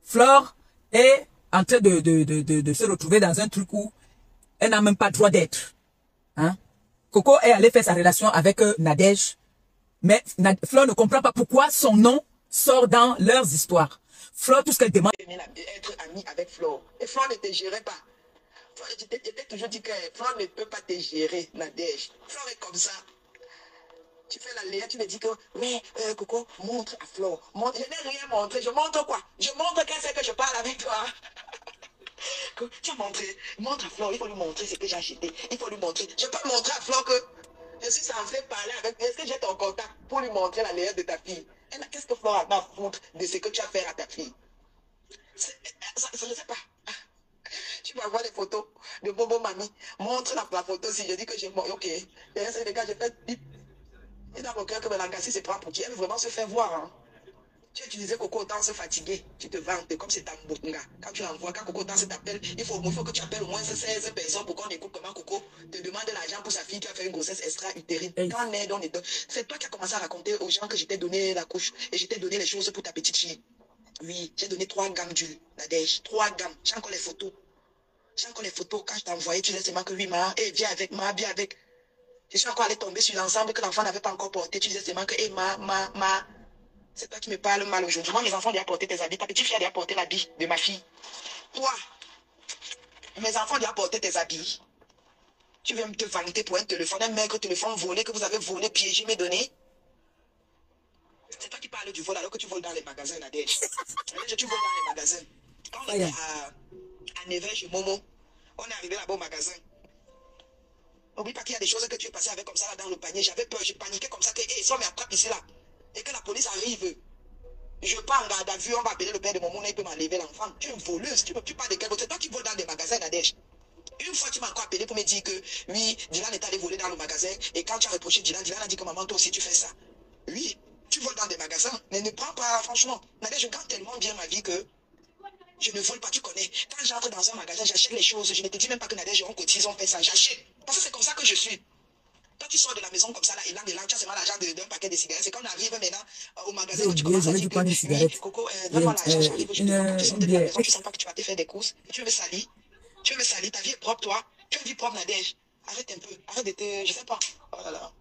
Flore est en train de se retrouver dans un truc où elle n'a même pas droit d'être. Hein? Coco est allée faire sa relation avec Nadège, mais Flore ne comprend pas pourquoi son nom sort dans leurs histoires. Flore, tout ce qu'elle demande... Être amie avec Flore. Et Flore ne te gérait pas. Je t'ai toujours dit que Flore ne peut pas te gérer, Nadège. Flore est comme ça. Tu fais la Léa, tu me dis que, ouais, Coco, montre à Flore. Je n'ai rien montré. Je montre quoi? Je montre qu'elle sait que je parle avec toi. Tu as montré. Montre à Flore. Il faut lui montrer ce que j'ai acheté. Il faut lui montrer. Je peux montrer à Flore que je suis censé parler avec. Est-ce que j'ai ton contact pour lui montrer la Léa de ta fille? Qu'est-ce que Flore a à foutre de ce que tu as fait à ta fille? Je ne sais pas. Tu vas voir les photos de Bobo Mamie. Montre la photo si je dis que j'ai mort. Ok. Et c'est les gars, je fais bip. Et dans mon cœur que Belangassi se prend pour qui? Elle veut vraiment se faire voir. Hein. Tu utilisais Coco autant se fatiguer. Tu te vantes comme c'est ta mboutinga. Quand tu l'envoies, quand Coco Autant t'appelle, il faut que tu appelles au moins 16 personnes pour qu'on écoute comment Coco te demande de l'argent pour sa fille qui a fait une grossesse extra-utérine. Quand on aide, on est. C'est toi qui as commencé à raconter aux gens que je t'ai donné la couche et je t'ai donné les choses pour ta petite fille. Oui, j'ai donné 3 gammes d'huile, Nadège. 3 gammes. J'ai encore les photos. Quand je t'ai envoyé, tu disais seulement que oui, viens avec, viens avec. Je suis encore allé tomber sur l'ensemble que l'enfant n'avait pas encore porté. Tu disais seulement que, c'est toi qui me parles mal aujourd'hui. Moi, mes enfants ont déjà porté tes habits. Ta petite fille a déjà porté l'habit de ma fille. Toi, mes enfants ont déjà porté tes habits. Tu veux me te vanter pour un maigre téléphone volé que vous avez volé, piégé, me donné. C'est toi qui parles du vol alors que tu voles dans les magasins, Nadège. Tu voles dans les magasins. Quand on était à Nevers chez Momo, on est arrivé là-bas au magasin. N'oublie pas qu'il y a des choses que tu es passé avec comme ça là dans le panier. J'avais peur, je paniquais comme ça que ça me attrape ici là. Et que la police arrive. Je pars en garde à vue, on va appeler le père de Momo, il peut m'enlever l'enfant. Tu es une voleuse, tu parles de quel autre? C'est toi qui voles dans des magasins, Nadège. Une fois, tu m'as encore appelé pour me dire que oui, Dylan est allé voler dans le magasin. Et quand tu as reproché Dylan, Dylan a dit que maman, toi aussi, tu fais ça. Oui, tu voles dans des magasins, mais ne prends pas, franchement. Nadège, je gagne tellement bien ma vie que je ne vole pas, tu connais. Quand j'entre dans un magasin, j'achète les choses. Je ne te dis même pas que Nadège, on cotise, on fait ça. J'achète. Parce que c'est comme ça que je suis. Quand tu sors de la maison comme ça, là, et là, tu as seulement l'argent d'un paquet de cigarettes. C'est quand on arrive maintenant au magasin où tu commences à dire que, oui, Coco, donne-moi l'argent, j'arrive, je te demande. Quand tu sors de la maison, tu sens pas que tu vas te faire des courses. Et tu veux me salir. Tu veux me salir. Ta vie est propre, toi. Tu as une vie propre, Nadège. Arrête un peu. Arrête de te... Je sais pas. Oh là là.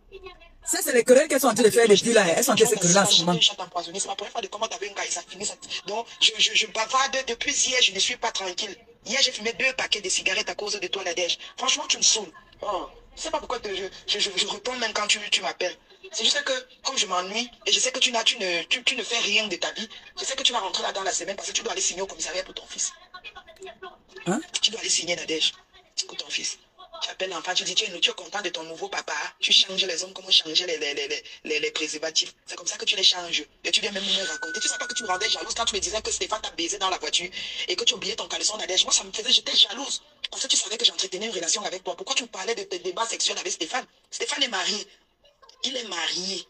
Ça, c'est les querelles qu'elles sont en train de faire depuis là. Elles sont en train de se quereller en ce moment. C'est ma première fois de comment t'avais une gars et ça finit. Donc, je bavarde depuis hier, je ne suis pas tranquille. Hier, j'ai fumé 2 paquets de cigarettes à cause de toi, Nadège. Franchement, tu me saoules. Oh, je sais pas pourquoi je retourne même quand tu m'appelles. C'est juste que, comme je m'ennuie, et je sais que tu ne fais rien de ta vie, je sais que tu vas rentrer là dans la semaine parce que tu dois aller signer au commissariat pour ton fils. Hein? Tu dois aller signer, Nadège, pour ton fils. Tu appelles l'enfant, tu dis, tu es content de ton nouveau papa. Tu changes les hommes comme on changeait les préservatifs. C'est comme ça que tu les changes. Et tu viens même me raconter. Tu sais pas que tu me rendais jalouse quand tu me disais que Stéphane t'a baisé dans la voiture et que tu oubliais ton caleçon, Nadège. Moi, ça me faisait, j'étais jalouse. Parce que tu savais que j'entretenais une relation avec toi. Pourquoi tu me parlais de tes débats sexuels avec Stéphane? Stéphane est marié. Il est marié.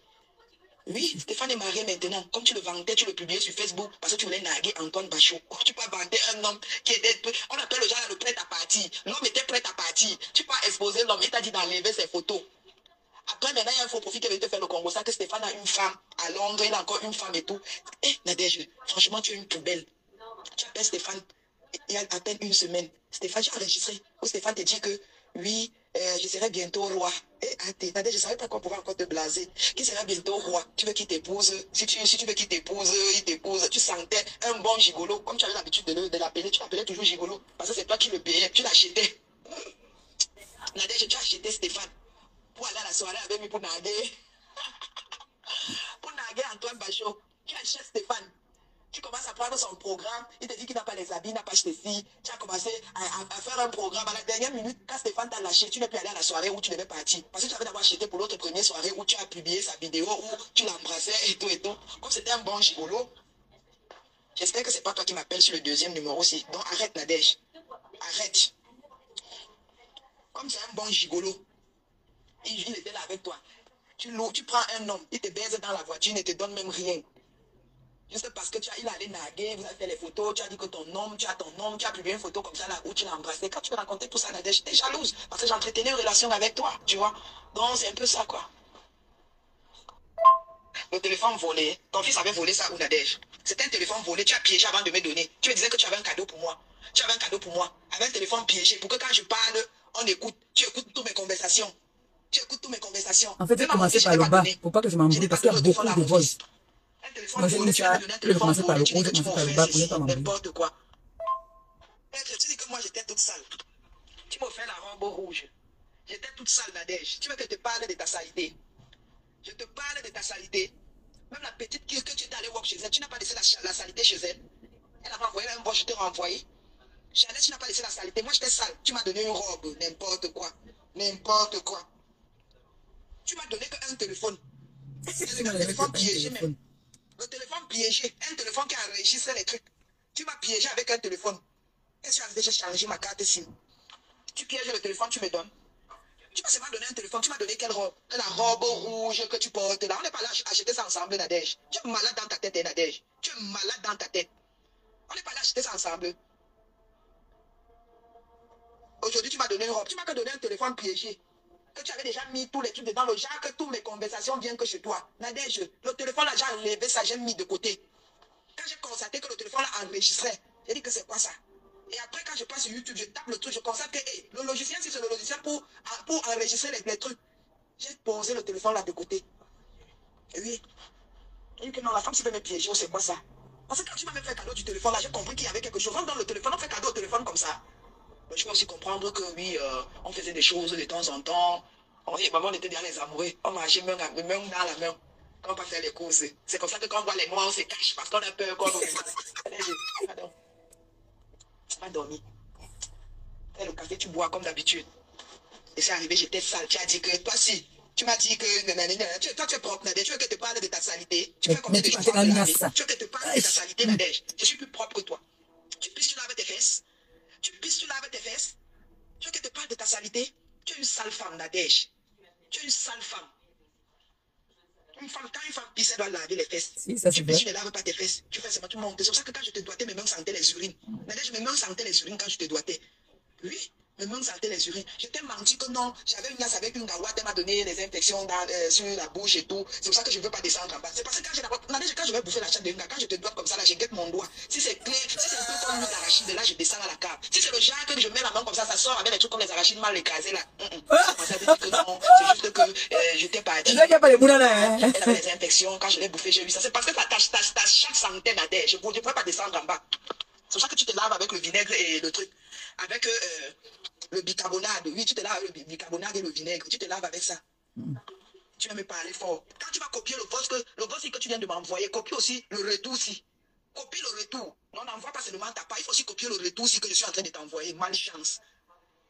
Oui, Stéphane est marié maintenant. Comme tu le vantais, tu le publiais sur Facebook parce que tu voulais narguer Antoine Bachot. Tu peux vanter un homme qui était... On appelle le genre le prêt à partir. L'homme était prêt à partir. Tu peux exposer l'homme. Il t'a dit d'enlever ses photos. Après, maintenant, il y a un faux profil qui veut te faire le Congo. Ça, que Stéphane a une femme à Londres. Il a encore une femme et tout. Eh, Nadège, franchement, tu es une poubelle. Tu appelles Stéphane. Il y a à peine une semaine. Stéphane, j'ai enregistré. Où Stéphane te dit que, oui, je serai bientôt roi. Et Nadège, je ne savais pas qu'on pouvait encore te blaser. Qui sera bientôt roi? Tu veux qu'il t'épouse? Si tu veux qu'il t'épouse, il t'épouse. Tu sentais un bon gigolo. Comme tu avais l'habitude de l'appeler, tu l'appelais toujours gigolo. Parce que c'est toi qui le payais. Tu l'achetais. Nadège, tu as acheté Stéphane. Pour aller à la soirée avec lui pour narguer. Pour narguer Antoine Bachot. Tu achètes Stéphane. Tu commences à prendre son programme, il te dit qu'il n'a pas les habits, il n'a pas acheté ci. Tu as commencé à faire un programme. À la dernière minute, quand Stéphane t'a lâché, tu n'es plus allé à la soirée où tu devais partir. Parce que tu avais d'abord acheté pour l'autre première soirée où tu as publié sa vidéo, où tu l'embrassais et tout et tout. Comme c'était un bon gigolo. J'espère que c'est pas toi qui m'appelles sur le deuxième numéro aussi. Donc arrête, Nadège. Arrête. Comme c'est un bon gigolo. Il était là avec toi. Tu prends un homme, il te baise dans la voiture, il ne te donne même rien. Juste parce que il allait narguer, vous avez fait les photos, tu as dit que ton homme, tu as publié une photo comme ça là où tu l'as embrassé. Quand tu m'as raconté tout ça, Nadège, j'étais jalouse parce que j'entretenais une relation avec toi, tu vois. Donc c'est un peu ça quoi. Le téléphone volé. Ton fils avait volé ça ou Nadège? C'était un téléphone volé. Tu as piégé avant de me donner. Tu me disais que tu avais un cadeau pour moi. Tu avais un cadeau pour moi. Avec un téléphone piégé. Pour que quand je parle, on écoute. Tu écoutes toutes mes conversations. Tu écoutes toutes mes conversations. En fait, j'ai commencé par le bas. Pour pas que je m'embrouille. Parce qu'il y a beaucoup de voice. Un téléphone volé. Tu as donné un téléphone volé. Tu dis que tu m'as offert ceci. N'importe quoi. Tu dis que moi j'étais toute sale. Tu m'as offert la robe rouge. J'étais toute sale, Nadège. Tu veux que je te parle de ta saleté? Je te parle de ta saleté. Même la petite que tu es allé voir chez elle, tu n'as pas laissé la saleté chez elle. Elle a envoyé un bon, je t'ai renvoyé. Chanel, tu n'as pas laissé la saleté. Moi, j'étais sale. Tu m'as donné une robe. N'importe quoi. N'importe quoi. Tu m'as donné qu'un téléphone. C'est un téléphone piégé même. Le téléphone piégé. Un téléphone qui enregistre les trucs. Tu m'as piégé avec un téléphone. Est-ce que tu as déjà changé ma carte SIM? Tu pièges le téléphone, tu me donnes. Tu m'as seulement donné un téléphone, tu m'as donné quelle robe? La robe rouge que tu portes là. On n'est pas là à acheter ça ensemble, Nadège. Tu es malade dans ta tête, Nadège. Tu es malade dans ta tête. On n'est pas là à acheter ça ensemble. Aujourd'hui, tu m'as donné une robe. Tu m'as que donné un téléphone piégé. Que tu avais déjà mis tous les trucs dedans. Le genre que toutes les conversations viennent que chez toi. Nadège, le téléphone là, j'ai enlevé ça, j'ai mis de côté. Quand j'ai constaté que le téléphone là enregistrait, j'ai dit que c'est quoi ça? Et après, quand je passe sur YouTube, je tape le truc, je constate que hey, le logiciel, si c'est le logiciel pour enregistrer les trucs, j'ai posé le téléphone là de côté. Et oui. Et dit que non, la femme, si veut me piéger, c'est quoi ça? Parce que quand tu m'as même fait cadeau du téléphone là, j'ai compris qu'il y avait quelque chose. On donne le téléphone, on fait cadeau au téléphone comme ça. Mais je peux aussi comprendre que oui, on faisait des choses de temps en temps. Maman, on était dans les amoureux. On marchait main dans la main. Quand on va faire les courses. C'est comme ça que quand on voit les noirs, on se cache parce qu'on a peur qu'on nous regarde. Pardon. Pas dormi. Et le café, tu bois comme d'habitude. Et c'est arrivé, j'étais sale. Tu as dit que toi, si. Tu m'as dit que toi, tu es propre, Nadège. Tu veux que je te parle de ta saleté? Tu fais combien de jours pour laver? Tu veux que je te parle de ta saleté, Nadège? Je suis plus propre que toi. Tu pisses, tu laves tes fesses. Tu pisses, tu laves tes fesses. Tu veux que je te parle de ta saleté? Tu es une sale femme, Nadège. Tu es une sale femme. Une femme, quand une femme pisse, elle doit laver les fesses. Si, ça, tu pisses, tu ne laves pas tes fesses. Tu fais seulement, tu montes. C'est pour ça que quand je te doigtais, mes mains sentaient les urines. Nadège, mes mains sentaient les urines quand je te doigtais. Oui, mes mains sentaient les urines. Je t'ai menti que non, j'avais une glace avec une garouette, elle m'a donné des infections sur la bouche et tout. C'est pour ça que je ne veux pas descendre en bas. C'est parce que quand je vais bouffer la chatte de une quand je te dois comme ça, là, je guette mon doigt. Si c'est clair, si c'est un peu comme l'huile d'arachide, là, je descends à la cave. Si c'est le genre que je mets la main comme ça sort avec des trucs comme les arachides mal écrasés, là. Ça veut dire que non, c'est juste que je t'ai pas dit. Elle avait des infections, quand je l'ai bouffé, j'ai eu ça. C'est parce que ta chatte sentait la tête. Je ne pourrais pas descendre en bas. C'est pour ça que tu te laves avec le vinaigre et le truc. Avec le bicarbonate. Oui, tu te laves avec le bicarbonate et le vinaigre. Tu te laves avec ça. Tu vas me parler fort. Quand tu vas copier le voice que tu viens de m'envoyer, copie aussi le retour aussi. Copie le retour. Non, n'envoie pas seulement ta part. Il faut aussi copier le retour aussi que je suis en train de t'envoyer. Malchance.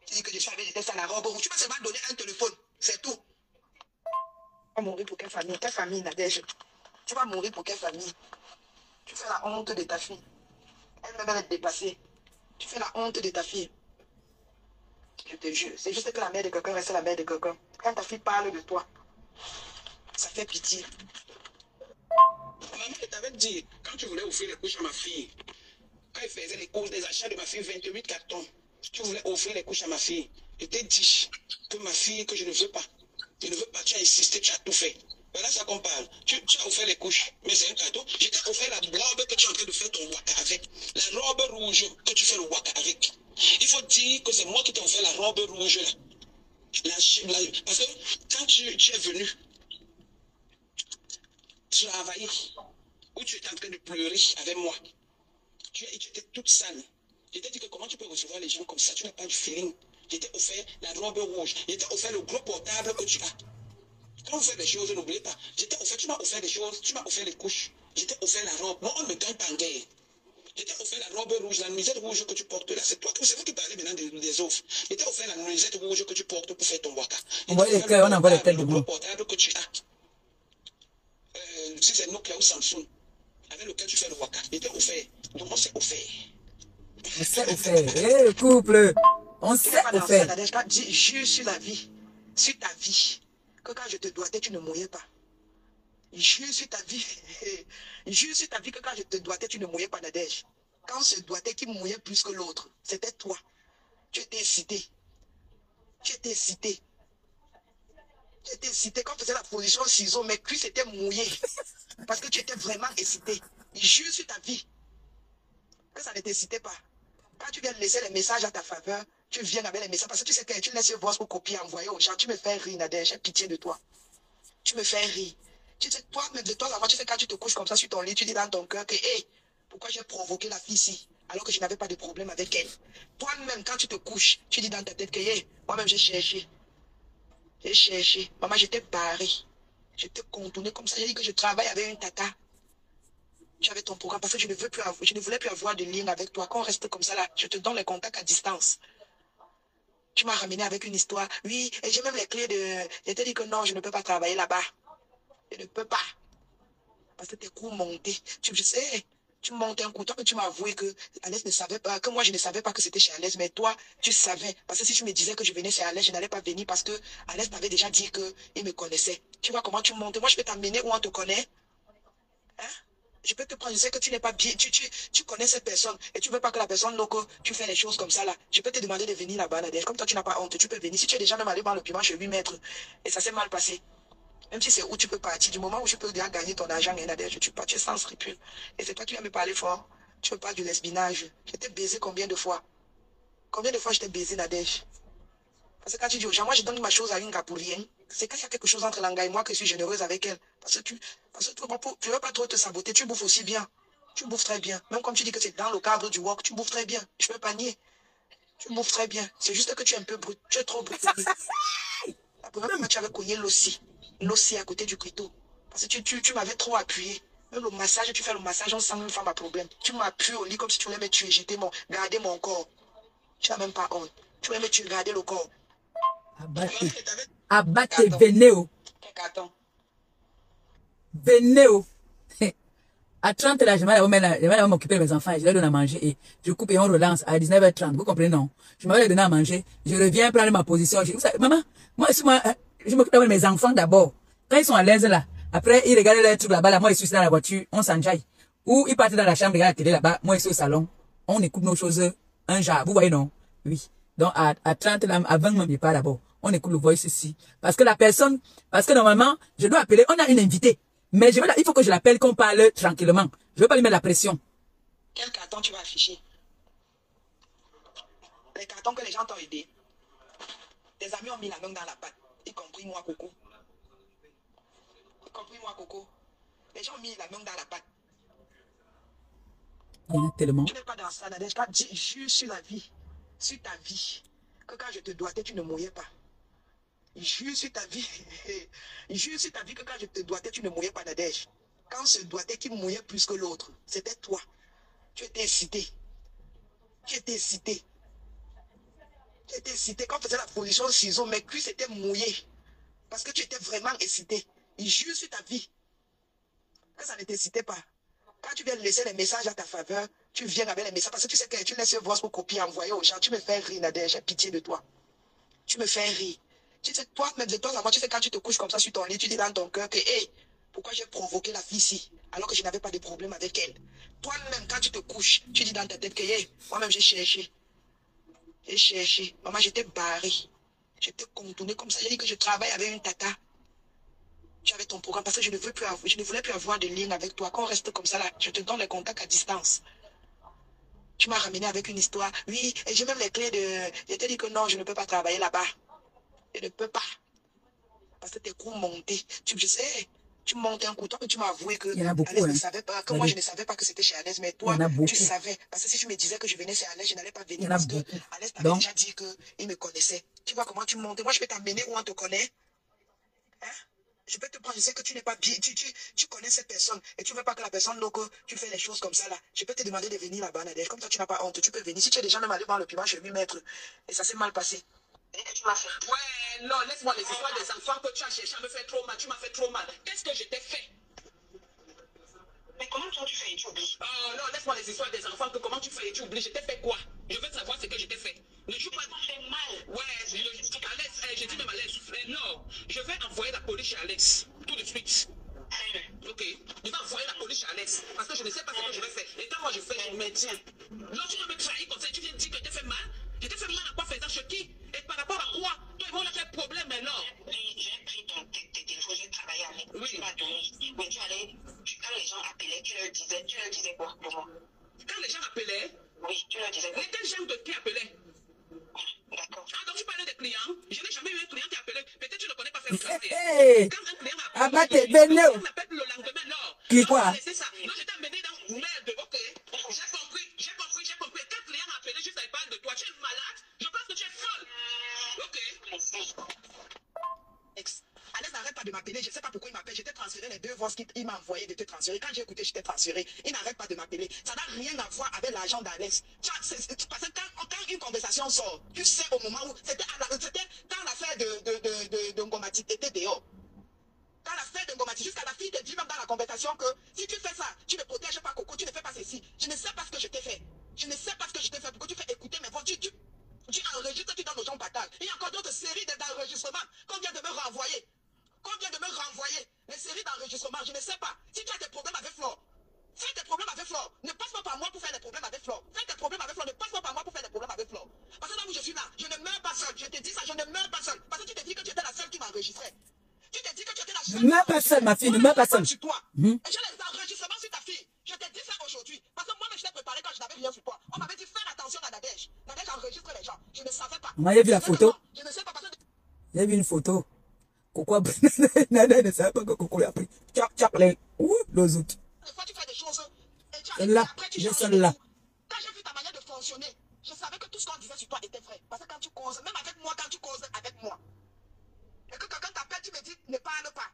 Tu dis que je suis avec j'étais ça la robe. Tu vas seulement donner un téléphone. C'est tout. Tu vas mourir pour quelle famille? Quelle famille, Nadège? Tu vas mourir pour quelle famille? Tu fais la honte de ta fille. Elle va être dépassée. Tu fais la honte de ta fille. Je te jure. C'est juste que la mère de quelqu'un reste la mère de quelqu'un. Quand ta fille parle de toi, ça fait pitié. Maman, je t'avais dit, quand tu voulais offrir les couches à ma fille, quand il faisait les courses des achats de ma fille, 28 cartons, tu voulais offrir les couches à ma fille. Je t'ai dit que ma fille, que je ne veux pas. Je ne veux pas, tu as insisté, tu as tout fait. Mais là, ça qu'on parle. Tu as offert les couches, mais c'est un cadeau. Je t'ai offert la robe que tu es en train de faire ton waka avec. La robe rouge que tu fais le waka avec. Il faut dire que c'est moi qui t'ai offert la robe rouge là. Parce que quand tu es venu travailler, où tu étais en train de pleurer avec moi, tu étais toute sale. Je t'ai dit que comment tu peux recevoir les gens comme ça, tu n'as pas de feeling. Je t'ai offert la robe rouge. Je t'ai offert le gros portable que tu as. Quand vous faites des choses, n'oubliez pas. Tu m'as offert des choses, tu m'as offert les couches. Je t'ai offert la robe. Moi, on ne me gagne pas en guerre. Je t'ai offert la robe rouge, la nuisette rouge que tu portes là. C'est vous qui parlez maintenant des offres. Je t'ai offert la nuisette rouge que tu portes pour faire ton waka. On voit les cœurs, on envoie les têtes de le boue. portable que tu as. Si c'est Nokia ou Samsung, avec lequel tu fais le waka. Je t'ai offert. Donc, on s'est offert. On s'est offert. Eh, le couple. On s'est offert. Jure sur la vie, sur ta vie, que quand je te doigtais, tu ne mouillais pas. Jure sur ta vie. Jure sur ta vie que quand je te doigtais, tu ne mouillais pas, Nadège. Quand on se doigtait, qui mouillait plus que l'autre, c'était toi. Tu étais cité. Tu étais cité. Tu étais excité quand on faisait la position ciseaux, mes cuisses étaient mouillées. Parce que tu étais vraiment excité. Jure sur ta vie que ça ne t'excitait pas. Quand tu viens de laisser les messages à ta faveur, tu viens avec les messages. Parce que tu sais que tu laisses voix pour copier, envoyer aux gens. Tu me fais rire, Nadège. J'ai pitié de toi. Tu me fais rire. Tu sais, toi-même, de toi, tu sais, quand tu te couches comme ça sur ton lit, tu dis dans ton cœur que, hé, pourquoi j'ai provoqué la fille ici, alors que je n'avais pas de problème avec elle. Toi-même, quand tu te couches, tu dis dans ta tête que, hé, moi-même, j'ai cherché. J'ai cherché. Maman, j'étais barré. J'étais contourné comme ça. J'ai dit que je travaille avec une tata. Tu avais ton programme parce que je ne voulais plus avoir de lien avec toi. Qu'on reste comme ça là, je te donne les contacts à distance. Tu m'as ramené avec une histoire. Oui, et j'ai même les clés de... Je t'ai dit que non, je ne peux pas travailler là-bas. Je ne peux pas. Parce que tes coups montaient. Je sais, tu montais un coup. Toi, tu m'as avoué que Alès ne savait pas, que moi, je ne savais pas que c'était chez Alès. Mais toi, tu savais. Parce que si tu me disais que je venais chez Alès, je n'allais pas venir parce que Alès m'avait déjà dit qu'il me connaissait. Tu vois comment tu montes. Moi, je peux t'amener où on te connaît. Hein? Je peux te prendre, je sais que tu n'es pas bien, tu connais cette personne et tu ne veux pas que la personne, donc tu fais les choses comme ça là. Je peux te demander de venir là-bas, Nadège. Comme toi, tu n'as pas honte, tu peux venir. Si tu es déjà même allé voir le piment chez 8 mètres et ça s'est mal passé, même si c'est où tu peux partir, du moment où tu peux déjà gagner ton argent, Nadège, tu pars, tu es sans scrupule. Et c'est toi qui viens me parler fort. Tu me parles du lesbinage. Je t'ai baisé combien de fois? Combien de fois je t'ai baisé, Nadège? Parce que quand tu dis aux gens, moi je donne ma chose à une gars pour rien, c'est quand il y a quelque chose entre Langa et moi que je suis généreuse avec elle. Parce que tu ne veux pas trop te saboter, tu bouffes aussi bien. Tu bouffes très bien. Même comme tu dis que c'est dans le cadre du work, tu bouffes très bien. Je ne peux pas nier. Tu bouffes très bien. C'est juste que tu es un peu brut. Tu es trop brut. La première fois, tu avais cogné l'ossi. L'ossi à côté du couteau. Parce que tu m'avais trop appuyé. Même le massage, tu fais le massage, on sent même pas ma problème. Tu m'as appuyé au lit comme si tu voulais me tuer, garder mon corps. Tu n'as même pas honte. Tu voulais me tuer, garder le corps. Abattez. Abattez, venez oh. Venez oh. À 30 là, je vais m'occuper de mes enfants et je leur donne à manger et je coupe et on relance à 19h30. Vous comprenez, non? Je m'avais donné à manger. Je reviens prendre ma position. Vous savez, maman, moi, je m'occupe de mes enfants d'abord. Quand ils sont à l'aise là, après, ils regardent leur truc là-bas, là, moi, je suis dans la voiture, on s'enjaille. Ou ils partent dans la chambre, regardent la télé là-bas, moi, je suis au salon. On écoute nos choses un genre. Vous voyez, non? Oui. Donc, à 30 là, à 20 même, je pars d'abord. On écoute le voice ici. Parce que normalement, je dois appeler, on a une invitée. Mais il faut que je l'appelle, qu'on parle tranquillement. Je ne veux pas lui mettre la pression. Quel carton tu vas afficher? Les cartons que les gens t'ont aidé. Tes amis ont mis la main dans la pâte. Y compris moi, Coco. Y compris moi, Coco. Les gens ont mis la main dans la pâte. Il y en a tellement. Tu n'es pas dans ça, Nadège. Jure sur la vie. Sur ta vie. Que quand je te doigtais, tu ne mouillais pas. Jure sur ta vie. Jure sur ta vie que quand je te doigtais, tu ne mouillais pas, Nadège. Quand ce doigtait qui mouillait plus que l'autre, c'était toi. Tu étais excité. Tu étais excité. Tu étais excité. Quand on faisait la position ciseaux, mes cuisses étaient mouillées. Parce que tu étais vraiment excité. Jure sur ta vie que ça ne t'excitait pas. Quand tu viens de laisser les messages à ta faveur, tu viens avec les messages. Parce que tu sais que tu laisses voix pour copier, envoyer aux gens. Tu me fais rire, Nadège. J'ai pitié de toi. Tu me fais rire. Tu sais, toi-même, de temps en temps, tu sais, quand tu te couches comme ça sur ton lit, tu dis dans ton cœur que, hé, pourquoi j'ai provoqué la fille ici, alors que je n'avais pas de problème avec elle. Toi-même, quand tu te couches, tu dis dans ta tête que, hé, moi-même, j'ai cherché. J'ai cherché. Maman, j'étais barré. J'étais contourné comme ça. J'ai dit que je travaille avec une tata. Tu avais ton programme parce que je ne voulais plus avoir de lien avec toi. Qu'on reste comme ça là, je te donne les contacts à distance. Tu m'as ramené avec une histoire. Oui, et j'ai même les clés de... Je t'ai dit que non, je ne peux pas travailler là-bas. Je ne peux pas. Parce que tes coups montaient. Je sais, tu montais un coup. Toi, tu m'as avoué que Alès ne savait pas, que moi je ne savais pas que c'était chez Alès. Mais toi, tu savais. Parce que si tu me disais que je venais chez Alès, je n'allais pas venir. Parce que Alès t'avait déjà dit qu'il me connaissait. Tu vois comment tu montais. Moi, je peux t'amener où on te connaît. Hein? Je peux te prendre, je sais que tu n'es pas bien, tu connais cette personne et tu ne veux pas que la personne, donc tu fais les choses comme ça là. Je peux te demander de venir là-bas, Nadège. Comme toi, tu n'as pas honte, tu peux venir. Si tu es déjà même allé voir le piment chez 8 mètres et ça s'est mal passé. Et que tu m'as fait. Ouais, non, laisse-moi les histoires des enfants que tu as cherché à me faire trop mal. Tu m'as fait trop mal. Qu'est-ce que je t'ai fait? Mais comment toi tu fais et tu oublies? Non, laisse-moi les histoires des enfants que comment tu fais et tu oublies. Je t'ai fait quoi? Je veux savoir ce que je t'ai fait. Ne joue pas. Ça fait mal. Ouais, Alex, j'ai dit même Alex. Non, je vais envoyer la police chez Alex. Tout de suite. Ok, je vais envoyer la police chez Alex. Parce que je ne sais pas ce que je vais faire. Et quand moi je fais, je me tiens. Lorsque tu veux me trahir comme ça, tu viens de dire que je t'ai fait mal. Je t'ai fait mal à quoi faisant chez qui? Et par rapport à quoi? Toi, ils vont leur faire problème maintenant. J'ai pris ton appelait. Oui, tu leur disais. Lesquels gens qui appelaient? D'accord. Ah, donc tu parlais des clients. Je n'ai jamais eu un client qui appelait. Peut-être tu ne connais pas faire le travail. Hey! Quand un client Ah, bah, appelle, t'es vénère. on appelle le lendemain. Non. Qui quoi? C'est ça. Non, je t'ai amené dans merde. Ok. J'ai compris. Quand client m'a appelé, juste il parle de toi. Tu es malade. Je pense que tu es folle. Ok. Alex n'arrête pas de m'appeler. Je ne sais pas pourquoi il m'appelle. Je t'ai transféré les 2 voix qu'il m'a envoyé de te transférer. Quand j'ai écouté, je t'ai transféré. Il n'arrête pas de m'appeler. Ça n'a rien à voir avec l'argent d'Alex. Parce que quand une conversation sort, tu sais au moment où c'était quand l'affaire de Ngomati était dehors. Quand l'affaire de Ngomati, jusqu'à la fille te dit même dans la conversation que si tu fais ça, tu ne protèges pas Coco, tu ne fais pas ceci. Je ne sais pas ce que je t'ai fait. Je ne sais pas ce que je t'ai fait. Pourquoi tu fais écouter mes voix? Tu enregistres, tu donnes aux gens patates. Il y a encore d'autres séries d'enregistrements qu'on vient de me renvoyer. Les séries d'enregistrement, je ne sais pas. Si tu as des problèmes avec Flore, fais tes problèmes avec Flore. Ne passe pas par moi pour faire des problèmes avec Flore. Fais tes problèmes avec Flore. Ne passe pas par moi pour faire des problèmes avec Flore. Parce que là où je suis là, je ne meurs pas seul. Je te dis ça, je ne meurs pas seul. Parce que tu te dis que tu étais la seule qui m'enregistrait. Tu te dis que tu étais la seule. Ne meurs pas seule, ma fille, ne meurs pas seule. Sur toi. Et j'ai les enregistrements sur ta fille. Je te dis ça aujourd'hui. Parce que moi-même, je t'ai préparé quand je n'avais rien sur toi. On m'avait dit faire attention à Nadège. Nadège enregistre les gens. Je ne savais pas. Vous m'avez vu la photo? Je ne sais pas parce que. J'ai vu une photo. Coco Nana ne savait pas que Coco l'a pris. Tchap, les. Ouh, les autres. Des fois, tu fais des choses. Et tu Celle-là, j'ai celle-là. Quand j'ai vu ta manière de fonctionner, je savais que tout ce qu'on disait sur toi était vrai. Parce que quand tu causes, même avec moi, quand tu causes avec moi, et que quelqu'un t'appelle, tu me dis, ne parle pas.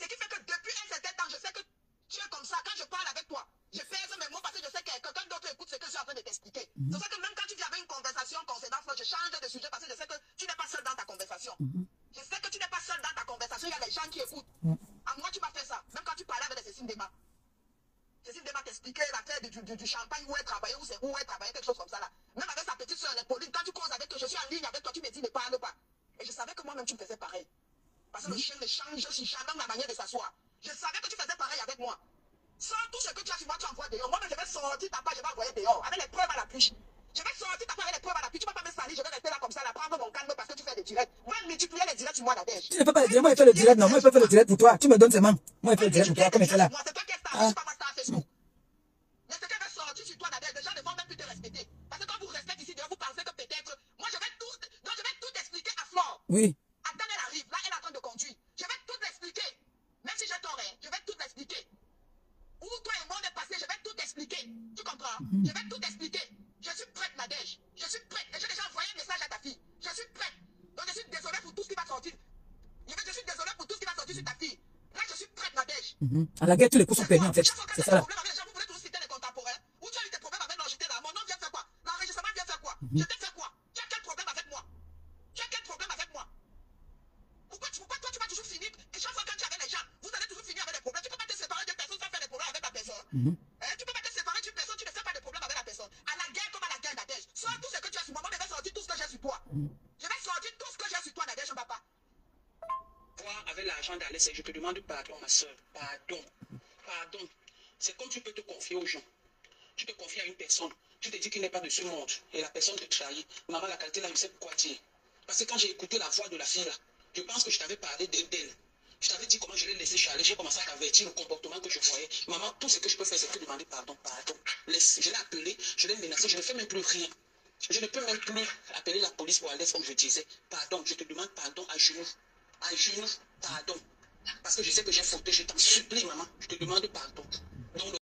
Ce qui fait que depuis un certain temps, je sais que tu es comme ça. Quand je parle avec toi, je pèse mes mots parce que je sais que quelqu'un d'autre écoute ce que je suis en train de t'expliquer. C'est ça que même quand tu viens avec une conversation concernant Flo, je change de sujet parce que je sais que tu n'es pas seul dans ta conversation. Je sais que tu n'es pas seul dans ta conversation. Il y a des gens qui écoutent. À moi, tu m'as fait ça. Même quand tu parlais avec Cécile Dema. Cécile Dema t'expliquait l'affaire du champagne où elle travaillait, où elle travaillait, quelque chose comme ça là. Même avec sa petite soeur, les Pauline, quand tu causes avec que je suis en ligne avec toi, tu me dis ne parle pas. Et je savais que moi-même tu me faisais pareil. Parce que le chien ne change si jamais la manière de s'asseoir. Je savais que tu faisais pareil avec moi. Sans tout ce que tu as sur moi, tu envoies dehors. Moi-même, je vais sortir ta page, je vais envoyer dehors. Avec les preuves à l'appui. Je vais sortir ta page avec les preuves à l'appui. Tu ne vas pas me salir, je vais rester là comme ça, là, prendre mon calme parce que tu fais des directs. Va multiplier les directs sur moi, Nadège. Tu ne peux pas le dire. Moi, je fais le direct. Non, moi, je peux faire le direct pour toi. Tu me donnes ses mains. Moi, je fais le direct pour toi. Comme elle fait là. Moi, c'est toi qui es star, je suis pas ma star Facebook. Mais ce que je vais sortir sur toi, Nadège, les gens ne vont même plus te respecter. Parce que quand vous respectez ici, vous pensez que peut-être. Moi, je vais tout expliquer à Flore. Oui. Attends, elle arrive. Là, elle est en train de conduire. Je vais tout l'expliquer. Même si j'ai tort, je vais tout l'expliquer. Où toi et moi on est passé, je vais tout expliquer. Tu comprends? Je vais tout expliquer. Je suis prête, Nadège. Je suis prête. Et j'ai déjà envoyé un message à ta fille. Je suis prête. Donc je suis désolé pour tout ce qui va sortir. Je suis désolé pour tout ce qui va sortir sur ta fille. Là, je suis prête, Nadège. À la guerre, tous les coups sont permis en fait. C'est ça là. Vous voulez tous citer les contemporains? Où tu as eu des problèmes avec l'enregistrement là? Mon nom vient faire quoi? L'enregistrement vient faire quoi? Je t'ai fait quoi? Tu as quel problème avec moi? Tu as quel problème avec moi? Pourquoi toi tu vas toujours finir? Et chaque fois quand tu es avec les gens, vous allez toujours finir avec des problèmes. Tu peux pas te séparer d'une personne sans faire des problèmes avec la personne. Tu peux pas te séparer d'une personne, tu ne fais pas de problème avec la personne. À la guerre comme à la guerre, Nadège. Soit tout ce que tu as sur moi, moi je vais sortir tout ce que j'ai sur toi. Je vais sortir tout ce que j'ai sur toi, Nadège, papa. Toi, avec l'argent d'Alex, je te demande pardon, ma soeur. Pardon. C'est comme tu peux te confier aux gens. Tu te confies à une personne. Tu te dis qu'il n'est pas de ce monde. Et la personne te trahit. Maman, la qualité là, je sais pourquoi dire. Parce que quand j'ai écouté la voix de la fille là, je pense que je t'avais parlé d'elle. Je t'avais dit comment je l'ai laissé charler. J'ai commencé à t'avertir le comportement que je voyais. Maman, tout ce que je peux faire, c'est te demander pardon. Laisse. Je l'ai appelé, je l'ai menacé, je ne fais même plus rien. Je ne peux même plus appeler la police pour aller comme je disais. Pardon, je te demande pardon à genoux. À genoux, pardon. Parce que je sais que j'ai fauté, je t'en supplie, maman. Je te demande pardon. Donc,